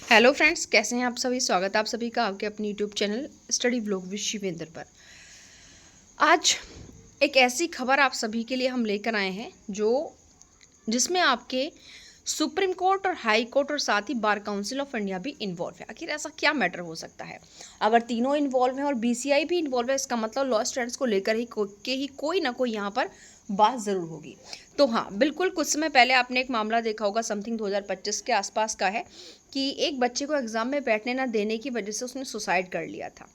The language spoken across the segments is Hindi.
हेलो फ्रेंड्स, कैसे हैं आप सभी। स्वागत है आप सभी का आपके अपनी YouTube channel study vlog with Shivendra पर। आज एक ऐसी खबर आप सभी के लिए हम लेकर आए हैं जिसमें आपके सुप्रीम कोर्ट और हाई कोर्ट और साथ ही बार काउंसिल ऑफ इंडिया भी इन्वॉल्व है। आखिर ऐसा क्या मैटर हो सकता है? अगर तीनों इन्वॉल्व हैं और बीसीआई भी इन्वॉल्व है, इसका मतलब लॉ स्टूडेंट्स को लेकर ही कोई ना कोई यहाँ पर बात ज़रूर होगी। तो हाँ, बिल्कुल कुछ समय पहले आपने एक मामला देखा होगा, समथिंग 2025 के आसपास का है, कि एक बच्चे को एग्ज़ाम में बैठने ना देने की वजह से उसने सुसाइड कर लिया था।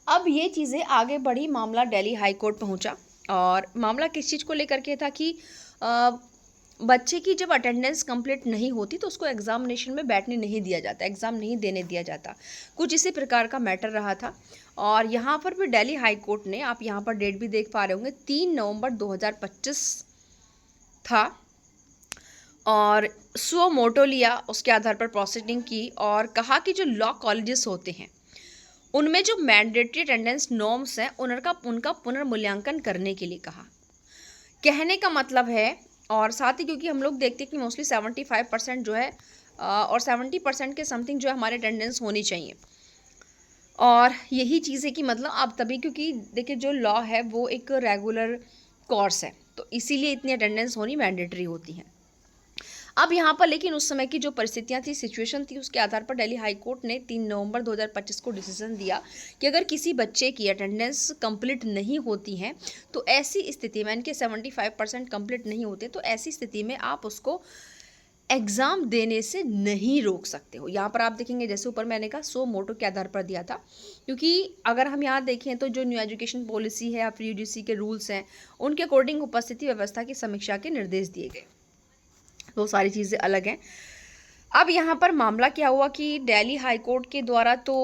अब ये चीज़ें आगे बढ़ी, मामला दिल्ली हाई कोर्ट पहुंचा और मामला किस चीज़ को लेकर के था कि बच्चे की जब अटेंडेंस कंप्लीट नहीं होती तो उसको एग्जामिनेशन में बैठने नहीं दिया जाता, एग्ज़ाम नहीं देने दिया जाता। कुछ इसी प्रकार का मैटर रहा था। और यहाँ पर भी दिल्ली हाई कोर्ट ने, आप यहाँ पर डेट भी देख पा रहे होंगे, 3 नवंबर 2025 था, और सो मोटो लिया, उसके आधार पर प्रोसीडिंग की और कहा कि जो लॉ कॉलेजेस होते हैं उनमें जो मैंडेटरी अटेंडेंस नॉर्म्स हैं उनका पुनर्मूल्यांकन करने के लिए कहा। कहने का मतलब है, और साथ ही क्योंकि हम लोग देखते हैं कि मोस्टली 75% जो है और 70% के समथिंग जो है हमारे अटेंडेंस होनी चाहिए। और यही चीज़ है कि मतलब अब तभी, क्योंकि देखिए जो लॉ है वो एक रेगुलर कोर्स है, तो इसीलिए इतनी अटेंडेंस होनी मैंडेटरी होती है। अब यहाँ पर लेकिन उस समय की जो परिस्थितियाँ थी, सिचुएशन थी, उसके आधार पर दिल्ली हाई कोर्ट ने 3 नवंबर 2025 को डिसीजन दिया कि अगर किसी बच्चे की अटेंडेंस कंप्लीट नहीं होती है तो ऐसी स्थिति में, इनके 75% कंप्लीट नहीं होते, तो ऐसी स्थिति में आप उसको एग्ज़ाम देने से नहीं रोक सकते हो। यहाँ पर आप देखेंगे, जैसे ऊपर मैंने कहा, सो मोटो के आधार पर दिया था, क्योंकि अगर हम यहाँ देखें तो जो न्यू एजुकेशन पॉलिसी है या फिर यूजीसी के रूल्स हैं, उनके अकॉर्डिंग उपस्थिति व्यवस्था की समीक्षा के निर्देश दिए गए। तो सारी चीज़ें अलग हैं। अब यहाँ पर मामला क्या हुआ कि दिल्ली हाई कोर्ट के द्वारा तो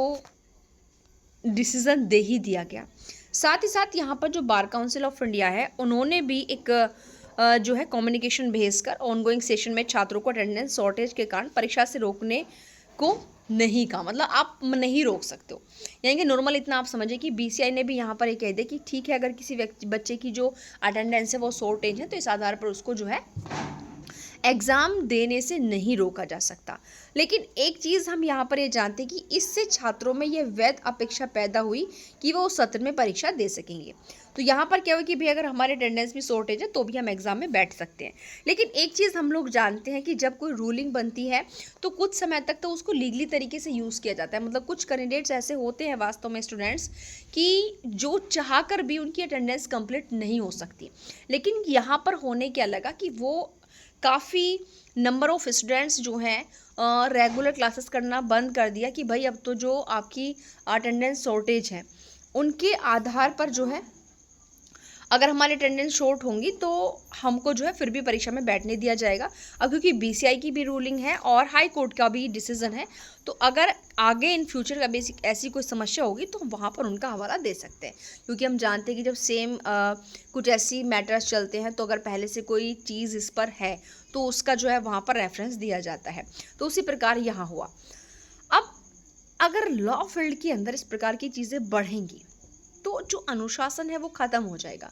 डिसीज़न दे ही दिया गया, साथ ही साथ यहाँ पर जो बार काउंसिल ऑफ इंडिया है उन्होंने भी एक जो है कम्युनिकेशन भेजकर ऑनगोइंग सेशन में छात्रों को अटेंडेंस शॉर्टेज के कारण परीक्षा से रोकने को नहीं कहा। मतलब आप नहीं रोक सकते हो, यानी कि नॉर्मल इतना आप समझिए कि बीसीआई ने भी यहाँ पर ये कह दिया कि ठीक है, अगर किसी बच्चे की जो अटेंडेंस है वो शॉर्टेज है तो इस आधार पर उसको जो है एग्ज़ाम देने से नहीं रोका जा सकता। लेकिन एक चीज़ हम यहाँ पर ये जानते हैं कि इससे छात्रों में ये वैध अपेक्षा पैदा हुई कि वो उस सत्र में परीक्षा दे सकेंगे। तो यहाँ पर क्या हुआ कि भाई अगर हमारे अटेंडेंस भी शॉर्टेज है तो भी हम एग्ज़ाम में बैठ सकते हैं। लेकिन एक चीज़ हम लोग जानते हैं कि जब कोई रूलिंग बनती है तो कुछ समय तक तो उसको लीगली तरीके से यूज़ किया जाता है। मतलब कुछ कैंडिडेट्स ऐसे होते हैं वास्तव में स्टूडेंट्स कि जो चाह कर भी उनकी अटेंडेंस कंप्लीट नहीं हो सकती, लेकिन यहाँ पर होने क्या लगा कि वो काफ़ी नंबर ऑफ़ स्टूडेंट्स जो हैं रेगुलर क्लासेस करना बंद कर दिया कि भाई अब तो जो आपकी अटेंडेंस शॉर्टेज है उनके आधार पर जो है, अगर हमारी अटेंडेंस शॉर्ट होंगी तो हमको जो है फिर भी परीक्षा में बैठने दिया जाएगा। अब क्योंकि बीसीआई की भी रूलिंग है और हाई कोर्ट का भी डिसीजन है, तो अगर आगे इन फ्यूचर का ऐसी कोई समस्या होगी तो हम वहाँ पर उनका हवाला दे सकते हैं। क्योंकि हम जानते हैं कि जब सेम कुछ ऐसी मैटर्स चलते हैं तो अगर पहले से कोई चीज़ इस पर है तो उसका जो है वहाँ पर रेफरेंस दिया जाता है। तो उसी प्रकार यहाँ हुआ। अब अगर लॉ फील्ड के अंदर इस प्रकार की चीज़ें बढ़ेंगी तो जो अनुशासन है वो ख़त्म हो जाएगा।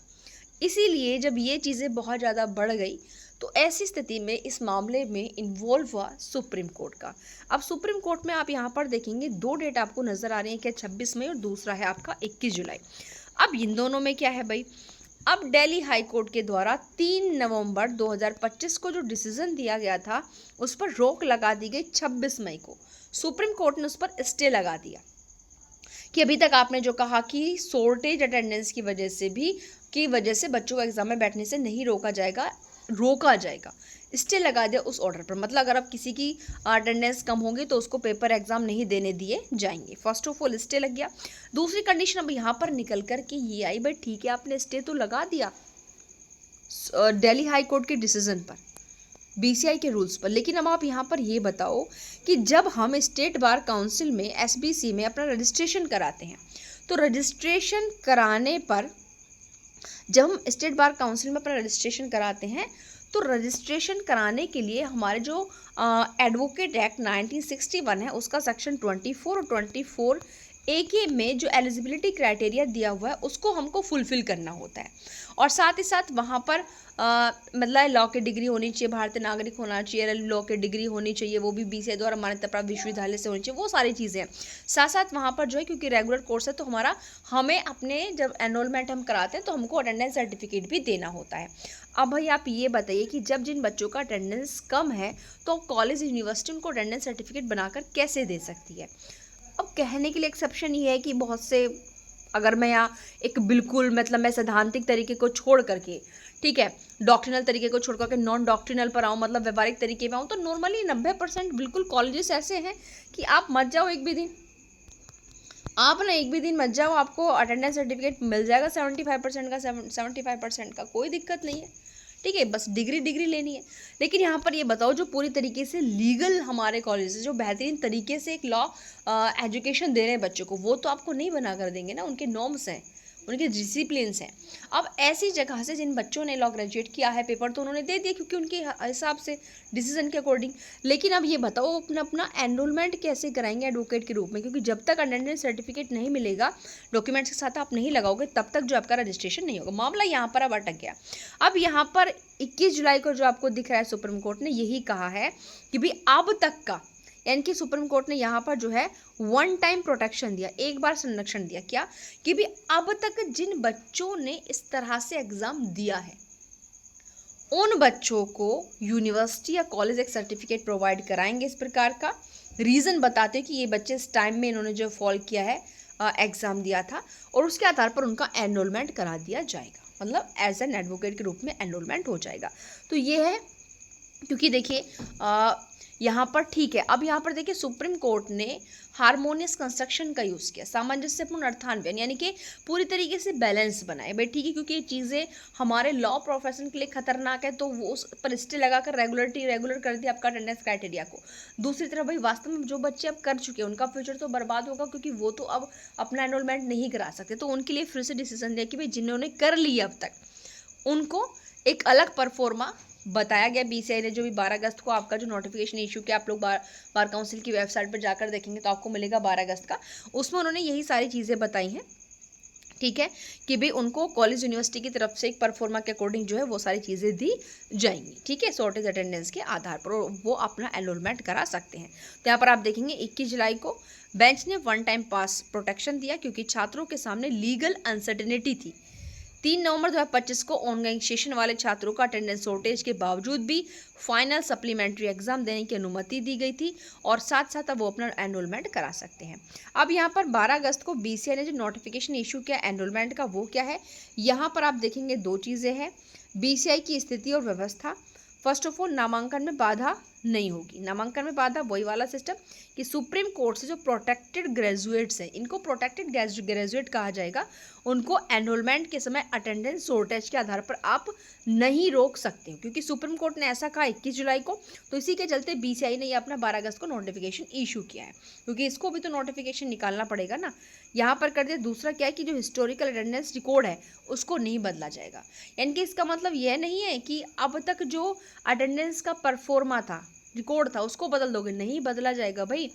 इसीलिए जब ये चीज़ें बहुत ज़्यादा बढ़ गई तो ऐसी स्थिति में इस मामले में इन्वॉल्व हुआ सुप्रीम कोर्ट का। अब सुप्रीम कोर्ट में आप यहाँ पर देखेंगे 2 डेट आपको नज़र आ रही है, क्या 26 मई और दूसरा है आपका 21 जुलाई। अब इन दोनों में क्या है भाई, अब दिल्ली हाई कोर्ट के द्वारा 3 नवंबर 2025 को जो डिसीजन दिया गया था उस पर रोक लगा दी गई 26 मई को। सुप्रीम कोर्ट ने उस पर स्टे लगा दिया कि अभी तक आपने जो कहा कि शॉर्टेज अटेंडेंस की वजह से बच्चों को एग्जाम में बैठने से नहीं रोका जाएगा, स्टे लगा दिया उस ऑर्डर पर। मतलब अगर अब किसी की अटेंडेंस कम होगी तो उसको पेपर एग्जाम नहीं देने दिए जाएंगे। फर्स्ट ऑफ ऑल स्टे लग गया। दूसरी कंडीशन अब यहाँ पर निकल कर के ये आई, भाई ठीक है आपने स्टे तो लगा दिया दिल्ली हाई कोर्ट के डिसीजन पर, बीसीआई के रूल्स पर, लेकिन अब आप यहाँ पर ये बताओ कि जब हम स्टेट बार काउंसिल में एसबीसी में अपना रजिस्ट्रेशन कराते हैं तो रजिस्ट्रेशन कराने पर, जब हम स्टेट बार काउंसिल में अपना रजिस्ट्रेशन कराते हैं तो रजिस्ट्रेशन कराने के लिए हमारे जो एडवोकेट एक्ट 1961 है उसका सेक्शन 24 और 24 AK में जो एलिजिबिलिटी क्राइटेरिया दिया हुआ है उसको हमको फुलफिल करना होता है। और साथ ही साथ वहाँ पर मतलब लॉ की डिग्री होनी चाहिए, भारतीय नागरिक होना चाहिए, लॉ की डिग्री होनी चाहिए, वो भी BCI द्वारा मान्यता प्राप्त विश्वविद्यालय से होनी चाहिए, वो सारी चीज़ें हैं। साथ साथ वहाँ पर जो है क्योंकि रेगुलर कोर्स है तो हमें अपने जब एनरोलमेंट हम कराते हैं तो हमको अटेंडेंस सर्टिफिकेट भी देना होता है। अब भाई आप ये बताइए कि जब जिन बच्चों का अटेंडेंस कम है तो कॉलेज यूनिवर्सिटी उनको अटेंडेंस सर्टिफिकेट बनाकर कैसे दे सकती है। अब कहने के लिए एक्सेप्शन ये है कि बहुत से, अगर मैं यहाँ एक बिल्कुल मतलब मैं सैद्धांतिक तरीके को छोड़ करके, ठीक है, डॉक्ट्रिनल तरीके को छोड़ करके नॉन डॉक्ट्रिनल पर आऊँ, मतलब व्यवहारिक तरीके पे आऊँ, तो नॉर्मली 90% बिल्कुल कॉलेजेस ऐसे हैं कि आप मत जाओ एक भी दिन, आप ना एक भी दिन मत जाओ, आपको अटेंडेंस सर्टिफिकेट मिल जाएगा 75% का, 75% का, कोई दिक्कत नहीं है, ठीक है, बस डिग्री लेनी है। लेकिन यहाँ पर ये बताओ जो पूरी तरीके से लीगल हमारे कॉलेज जो बेहतरीन तरीके से एक लॉ एजुकेशन दे रहे हैं बच्चों को, वो तो आपको नहीं बना कर देंगे ना, उनके नॉर्म्स हैं, उनके डिसिप्लिन्स हैं। अब ऐसी जगह से जिन बच्चों ने लॉ ग्रेजुएट किया है, पेपर तो उन्होंने दे दिया क्योंकि उनके हिसाब से डिसीजन के अकॉर्डिंग, लेकिन अब ये बताओ अपना अपना एनरोलमेंट कैसे कराएंगे एडवोकेट के रूप में, क्योंकि जब तक अटेंडेंस सर्टिफिकेट नहीं मिलेगा, डॉक्यूमेंट्स के साथ आप नहीं लगाओगे, तब तक जो आपका रजिस्ट्रेशन नहीं होगा। मामला यहाँ पर अब अटक गया। अब यहाँ पर 21 जुलाई को जो आपको दिख रहा है, सुप्रीम कोर्ट ने यही कहा है कि भाई अब तक का, यानी कि सुप्रीम कोर्ट ने यहाँ पर जो है वन टाइम प्रोटेक्शन दिया, एक बार संरक्षण दिया, क्या कि भी अब तक जिन बच्चों ने इस तरह से एग्जाम दिया है उन बच्चों को यूनिवर्सिटी या कॉलेज एक सर्टिफिकेट प्रोवाइड कराएंगे इस प्रकार का, रीज़न बताते कि ये बच्चे इस टाइम में इन्होंने जो फॉल किया है, एग्ज़ाम दिया था, और उसके आधार पर उनका एनरोलमेंट करा दिया जाएगा, मतलब एज एन एडवोकेट के रूप में एनरोलमेंट हो जाएगा। तो ये है, क्योंकि देखिए यहाँ पर ठीक है। अब यहाँ पर देखिए सुप्रीम कोर्ट ने हारमोनियस कंस्ट्रक्शन का यूज़ किया, सामंजस्यपूर्ण अर्थान्वयन, यानी कि पूरी तरीके से बैलेंस बनाए भाई, ठीक है, क्योंकि ये चीज़ें हमारे लॉ प्रोफेशन के लिए खतरनाक है, तो वो उस पर स्टे लगाकर रेगुलर कर दिया आपका अटेंडेंस क्राइटेरिया को। दूसरी तरफ भाई वास्तव में जो बच्चे अब कर चुके हैं उनका फ्यूचर तो बर्बाद होगा, क्योंकि वो तो अब अपना एनरोलमेंट नहीं करा सकते, तो उनके लिए फिर से डिसीजन दिया कि भाई जिन्होंने कर लिया अब तक उनको एक अलग परफॉर्मा बताया गया। BCI ने जो भी 12 अगस्त को आपका जो नोटिफिकेशन इशू किया, आप लोग बार काउंसिल की वेबसाइट पर जाकर देखेंगे तो आपको मिलेगा 12 अगस्त का, उसमें उन्होंने यही सारी चीज़ें बताई हैं, ठीक है, कि भाई उनको कॉलेज यूनिवर्सिटी की तरफ से एक परफॉर्मा के अकॉर्डिंग जो है वो सारी चीज़ें दी जाएंगी, ठीक है, शॉर्टेज अटेंडेंस के आधार पर वो अपना एनरोलमेंट करा सकते हैं। तो यहाँ पर आप देखेंगे 21 जुलाई को बेंच ने वन टाइम पास प्रोटेक्शन दिया क्योंकि छात्रों के सामने लीगल अनसर्टेनिटी थी। 3 नवंबर 2025 को ऑनलाइन सेशन वाले छात्रों का अटेंडेंस शॉर्टेज के बावजूद भी फाइनल सप्लीमेंट्री एग्जाम देने की अनुमति दी गई थी, और साथ साथ अब वो अपना एनरोलमेंट करा सकते हैं। अब यहाँ पर 12 अगस्त को BCI ने जो नोटिफिकेशन इशू किया एनरोलमेंट का, वो क्या है, यहाँ पर आप देखेंगे दो चीज़ें हैं। BCI की स्थिति और व्यवस्था, फर्स्ट ऑफ ऑल नामांकन में बाधा नहीं होगी। नामांकन में बाधा वही वाला सिस्टम कि सुप्रीम कोर्ट से जो प्रोटेक्टेड ग्रेजुएट्स हैं, इनको प्रोटेक्टेड ग्रेजुएट कहा जाएगा, उनको एनरोलमेंट के समय अटेंडेंस शॉर्टेज के आधार पर आप नहीं रोक सकते हो, क्योंकि सुप्रीम कोर्ट ने ऐसा कहा 21 जुलाई को, तो इसी के चलते BCI ने ये अपना 12 अगस्त को नोटिफिकेशन इशू किया है, क्योंकि इसको भी तो नोटिफिकेशन निकालना पड़ेगा ना, यहाँ पर कर दिया। दूसरा क्या है कि जो हिस्टोरिकल अटेंडेंस रिकॉर्ड है उसको नहीं बदला जाएगा, यानी कि इसका मतलब यह नहीं है कि अब तक जो अटेंडेंस का परफॉर्मा था, रिकॉर्ड था, उसको बदल दोगे, नहीं बदला जाएगा भाई।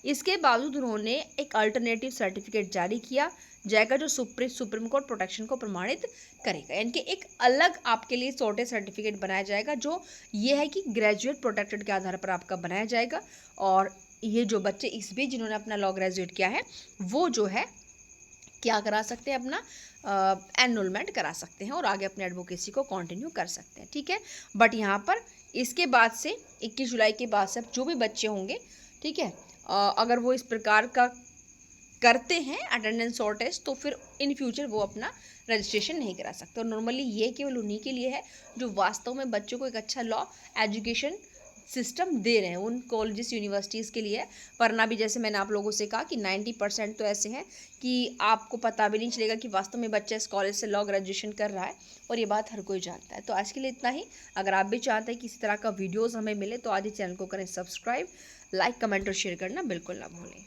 इसके बावजूद उन्होंने एक अल्टरनेटिव सर्टिफिकेट जारी किया जाएगा जो सुप्रीम कोर्ट प्रोटेक्शन को प्रमाणित करेगा, यानी कि एक अलग आपके लिए शॉर्टेज सर्टिफिकेट बनाया जाएगा, जो ये है कि ग्रेजुएट प्रोटेक्टेड के आधार पर आपका बनाया जाएगा, और ये जो बच्चे इस बीच जिन्होंने अपना लॉ ग्रेजुएट किया है वो जो है क्या करा सकते हैं, अपना एनरोलमेंट करा सकते हैं और आगे अपने एडवोकेसी को कंटिन्यू कर सकते हैं, ठीक है। बट यहाँ पर इसके बाद से 21 जुलाई के बाद से जो भी बच्चे होंगे, ठीक है, अगर वो इस प्रकार का करते हैं अटेंडेंस शॉर्टेज, तो फिर इन फ्यूचर वो अपना रजिस्ट्रेशन नहीं करा सकते। और नॉर्मली ये केवल उन्हीं के लिए है जो वास्तव में बच्चों को एक अच्छा लॉ एजुकेशन सिस्टम दे रहे हैं, उन कॉलेजेस यूनिवर्सिटीज़ के लिए। वरना भी जैसे मैंने आप लोगों से कहा कि 90% तो ऐसे हैं कि आपको पता भी नहीं चलेगा कि वास्तव में बच्चा इस कॉलेज से लॉ ग्रेजुएशन कर रहा है, और ये बात हर कोई जानता है। तो आज के लिए इतना ही। अगर आप भी चाहते हैं कि इसी तरह का वीडियोज़ हमें मिले तो आज ही चैनल को करें सब्सक्राइब, लाइक, कमेंट और शेयर करना बिल्कुल ना भूलें।